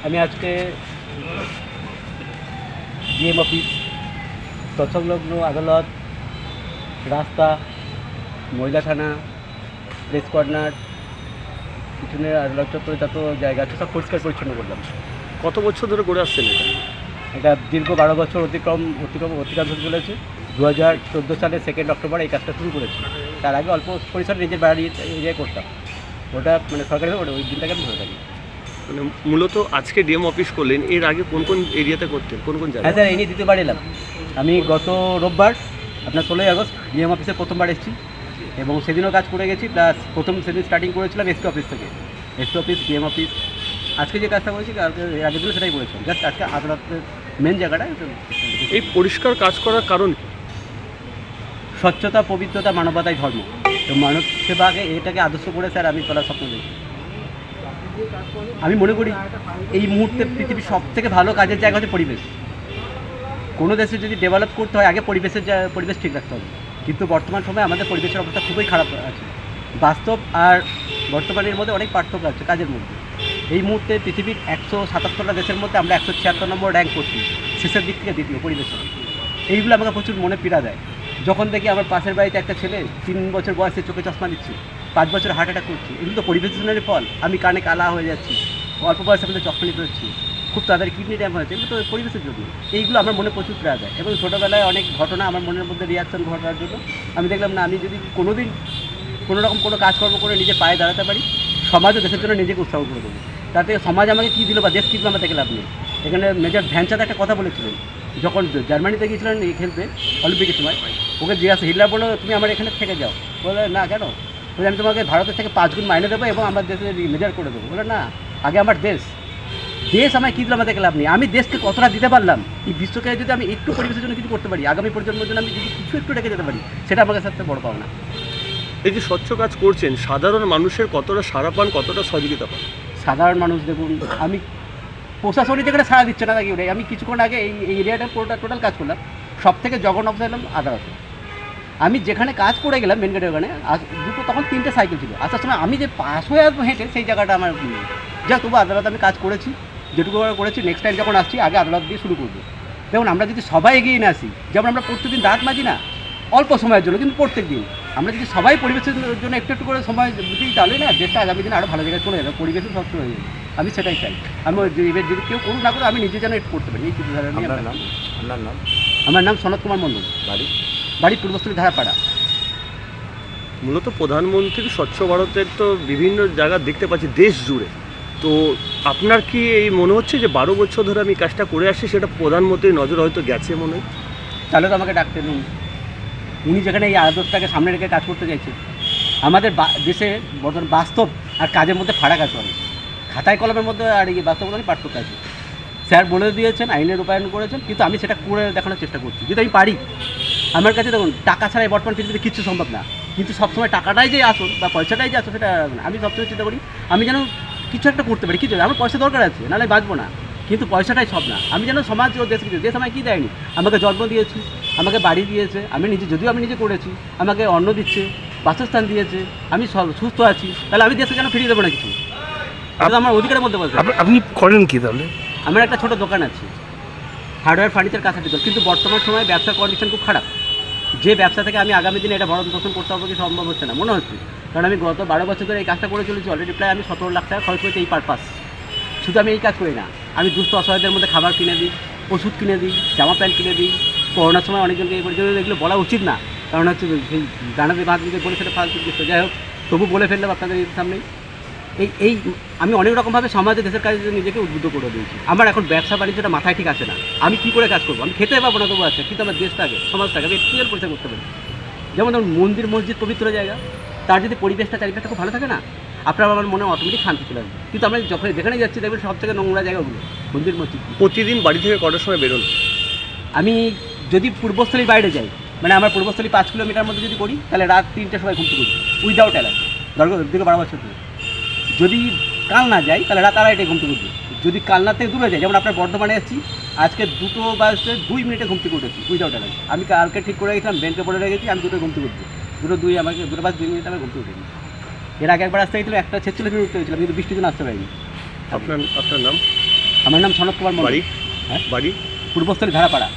আমি আজকে DM office, তৎসংলগ্ন আদালত, রাস্তা, মহিলা থানা, প্রেস কর্নার, পিছনে আদালত চত্বরে যত জায়গা আছে সব পরিষ্কার পরিচ্ছন্ন করলাম। কত বছর ধরে করে আসছেন এটা? এটা দীর্ঘ 12 বছর অতিক্রান্ত চলেছে। 2014 সালে 2 অক্টোবর এই কাজটা শুরু করেছি। তার আগে অল্প পরিসরে নিজের বাড়ি এরিয়ায় করতাম। ওটা মানে সরকারিভাবে ওই দিনটাকে আমি ধরে থাকি। মানে মূলত আজকে ডিএম অফিস করলেন, এর আগে কোন কোন এরিয়াতে করতেন, কোন কোন হ্যাঁ জায়গায়? স্যার, এই নিয়ে দ্বিতীয়বার এলাম। আমি গত রোববার আপনার 16ই আগস্ট ডিএম অফিসে প্রথমবার এসেছি এবং সেদিনও কাজ করে গেছি। প্লাস সেদিন স্টার্টিং করেছিলাম এসপি অফিস থেকে। SP office, DM office. আজকে যে কাজটা করেছি এর আগের দিনে সেটাই করেছি। জাস্ট আজকে আদালতের মেন জায়গাটা এই পরিষ্কার কাজ করার কারণ কি? স্বচ্ছতা, পবিত্রতা, মানবতাই ধর্ম। তো মানব সেবাকে এটাকে আদর্শ করে স্যার আমি চলার স্বপ্ন দেখি। আমি মনে করি এই মুহূর্তে পৃথিবীর সবথেকে ভালো কাজের জায়গা হচ্ছে পরিবেশ। কোনো দেশে যদি ডেভেলপ করতে হয় আগে পরিবেশ ঠিক রাখতে হবে। কিন্তু বর্তমান সময়ে আমাদের পরিবেশের অবস্থা খুবই খারাপ আছে। বাস্তব আর বর্তমানের মধ্যে অনেক পার্থক্য আছে কাজের মধ্যে। এই মুহূর্তে পৃথিবীর 177টা দেশের মধ্যে আমরা 176 নম্বর র্যাঙ্ক করছি, শেষের দিক থেকে দ্বিতীয় পরিবেশে। এইগুলো আমাকে প্রচুর মনে পীড়া দেয়। যখন দেখি আমার পাশের বাড়িতে একটা ছেলে 3 বছর বয়সে চোখে চশমা দিচ্ছে, 5 বছর হার্ট অ্যাটাক করছে, এগুলো তো পরিবেশ দূষণের ফল। আমি কানে কালা হয়ে যাচ্ছি, অল্প বয়সে আমাদের চশমা নিতে হচ্ছে, খুব তাড়াতাড়ি কিডনি ড্যাম হয়েছে, এগুলো তো পরিবেশের জন্য। এইগুলো আমার মনে প্রচুর পীড়া দেয়। এবং ছোটোবেলায় অনেক ঘটনা আমার মনের মধ্যে রিয়াকশন ঘটার জন্য আমি দেখলাম না, আমি যদি কোনোদিন কোনোরকম কোনো কাজকর্ম করে নিজে পায়ে দাঁড়াতে পারি, সমাজ ও দেশের জন্য নিজেকে উৎসাহ করে দেবো। তাতে সমাজ আমাকে কী দিল বা দেশ কী দিল আমার দেখে লাভ নেই। এখানে মেজর ধ্যানচাঁদ একটা কথা বলেছিলেন যখন জার্মানিতে গিয়েছিলেন এই খেলতে অলিম্পিকের সময়। ওকে জিজ্ঞাসা, হিটলার বললো তুমি আমার এখানে থেকে যাও। বলে না কেন? বলে আমি তোমাকে ভারতের থেকে 5 গুণ মাইনে দেবো এবং আমার দেশে মেজর করে দেবো। বলে না, আগে আমার দেশ আমায় কী দিল আমার দেখে লাভ নেই। আমি দেশকে কতটা দিতে পারলাম এই বিশ্বকে, যদি আমি একটু পরিবেশের জন্য কিছু করতে পারি, আগামী প্রজন্মের জন্য আমি যদি কিছু একটু রেখে যেতে পারি, সেটা আমার কাছে সবচেয়ে বড় পাওনা। এই যে স্বচ্ছ কাজ করছেন, সাধারণ মানুষের কতটা সাড়া পান, কতটা সহযোগিতা পান? সাধারণ মানুষ দেখুন, আমি প্রশাসনিক যেখানে সাড়া দিচ্ছে না নাকি ওটাই। আমি কিছুক্ষণ আগে এই এরিয়াটা পুরোটা টোটাল কাজ করলাম। সব থেকে জঘন্য অবস্থা এলাম আদালতে। আমি যেখানে কাজ করে গেলাম মেন গেটের ওখানে, তখন 3টে সাইকেল ছিল। আসার সময় আমি যে পাস হয়ে আসবো হেঁটে, সেই জায়গাটা আমার যা। তবু আদালত আমি কাজ করেছি, যেটুকু করেছি। নেক্সট টাইম যখন আসছি আগে আদালত দিয়ে শুরু করবো। দেখুন, আমরা যদি সবাই এগিয়ে না আসি, যেমন আমরা প্রত্যেকদিন দাঁত মাজি না অল্প সময়ের জন্য, কিন্তু প্রত্যেক দিন আমরা যদি সবাই পরিবেশের জন্য একটু একটু করে সময় দিই, তাহলে না দেশটা আগামী দিনে আরও ভালো জায়গায় চলে যাবে, পরিবেশও সব হয়ে যাবে। আমি সেটাই চাই। আমি এবার যদি কেউ করুক না করে, আমি নিজে যেন একটু করতে পারি। এই চিন্তাধারা নিয়ে। আপনার নাম? আমার নাম সনত কুমার মণ্ডল। বাড়ি পূর্বস্থলী ধারাপাড়া। মূলত প্রধানমন্ত্রী স্বচ্ছ ভারতের তো বিভিন্ন জায়গা দেখতে পাচ্ছি দেশ জুড়ে। তো আপনার কি এই মনে হচ্ছে যে 12 বছর ধরে আমি কাজটা করে আসছি, সেটা প্রধানমন্ত্রীর নজর হয়তো গেছে মনে হয়? তাহলে তো আমাকে ডাকতে দিন। উনি যেখানে এই আদর্শটাকে সামনে রেখে কাজ করতে চাইছে, আমাদের দেশে বর্তমান বাস্তব আর কাজের মধ্যে ফারাক আছে অনেক। খাতায় কলমের মধ্যে আর এই বাস্তব অনেক পার্থক্য আছে। স্যার বলে দিয়েছেন, আইনের রূপায়ণ করেছেন, কিন্তু আমি সেটা করে দেখানোর চেষ্টা করছি যদি আমি পারি। আমার কাছে দেখুন, টাকা ছাড়া বর্তমান পৃথিবীতে কিচ্ছু সম্ভব না। কিন্তু সবসময় টাকাটাই যে আসুন বা পয়সাটাই যে আসুন সেটা না। আমি সবসময় চিন্তা করি আমি যেন কিছু একটা করতে পারি। কিছু আমার পয়সা দরকার আছে, নাহলে বাঁচবো না। কিন্তু পয়সাটাই সব না। আমি যেন সমাজ ও দেশ, কিছু দেশ আমায় কী দেয়নি? আমাকে জন্ম দিয়েছে, আমাকে বাড়ি দিয়েছে, আমি নিজে করেছি, আমাকে অন্ন দিচ্ছে, বাসস্থান দিয়েছে, আমি সব সুস্থ আছি। তাহলে আমি দেশকে কেন ফিরিয়ে দেবো না কিছু? এটা আমার অধিকারের মধ্যে বলতে। আপনি করেন কি তাহলে? আমার একটা ছোটো দোকান আছে, হার্ডওয়্যার ফার্নিচার কাছাকাছি। কিন্তু বর্তমান সময়ে ব্যবসার কন্ডিশন খুব খারাপ। যে ব্যবসা থেকে আমি আগামী দিনে এটা ভরণ পোষণ করতে পারবো কি সম্ভব হচ্ছে না মনে হচ্ছে। কারণ আমি গত 12 বছর ধরে এই কাজটা করে চলেছি। অলরেডি প্রায় আমি 17 লাখ টাকা খরচ করেছি এই পারপাস। শুধু আমি এই কাজ করি না, আমি দুস্থ অসহায়দের মধ্যে খাবার কিনে দিই, ওষুধ কিনে দিই, জামা প্যান্ট কিনে দিই। করোনার সময় অনেকজনকে এই পরিচয় এগুলো বলা উচিত না, কারণ হচ্ছে সেই জানাতে ভাত দিতে বলে সেটা ফালতু কিছু। যাই হোক, তবু বলে ফেললাম আপনাদের সামনেই। এই আমি অনেক রকমভাবে সমাজে দেশের কাজে নিজেকে উদ্বুদ্ধ করে দিয়েছি। আমার এখন ব্যবসা বাণিজ্যটা মাথায় ঠিক আছে না। আমি কী করে কাজ করবো? আমি খেতে পাবো না তবু আছে, কিন্তু আমার দেশটাকে, সমাজটাকে আমি একটু পরিচয় করতে পারি। যেমন ধরুন মন্দির মসজিদ পবিত্র জায়গা, তার যদি পরিবেশটা চারিপাশটা খুব ভালো থাকে না, আপনার আমার মনে অটোমেটিক শান্তি চলে আসবে। কিন্তু আমরা যখন যেখানে যাচ্ছি দেখবেন সব থেকে নোংরা জায়গাগুলো মন্দির মসজিদ। প্রতিদিন বাড়ি থেকে কটার সময় বেরোন? আমি যদি পূর্বস্থলীর বাইরে যাই, মানে আমার পূর্বস্থলী 5 কিলোমিটার মধ্যে যদি করি, তাহলে রাত 3টের সময় ঘুমতে করি উইদাউট অ্যালার্ম। দীর্ঘ 12 বছর ধরে। যদি কাল না যাই তাহলে রাত 2:30টায় ঘুমতে উঠবো। যদি কালনা থেকে দূরে যাই, যেমন আপনার বর্ধমানে এসেছি, আজকে 2:02 ঘুমতে উঠেছি উইদাউট অ্যালার্ম। আমি কালকে ঠিক করে গেছিলাম, ব্যাংকে পড়ে রেখেছি, আমি 2টোয় ঘুমতে উঠবো। 2:02 আমাকে 2:02 আমি ঘুমতে উঠেছি। এর আগে একবার আসতে গেছিলাম 1:46 উঠতে হয়েছিল, কিন্তু বৃষ্টির জন্য আসতে পারিনি। আপনার নাম? আমার নাম সনৎ কুমার মণ্ডল। বাড়ি হ্যাঁ? বাড়ি পূর্বস্থলী ধারাপাড়া।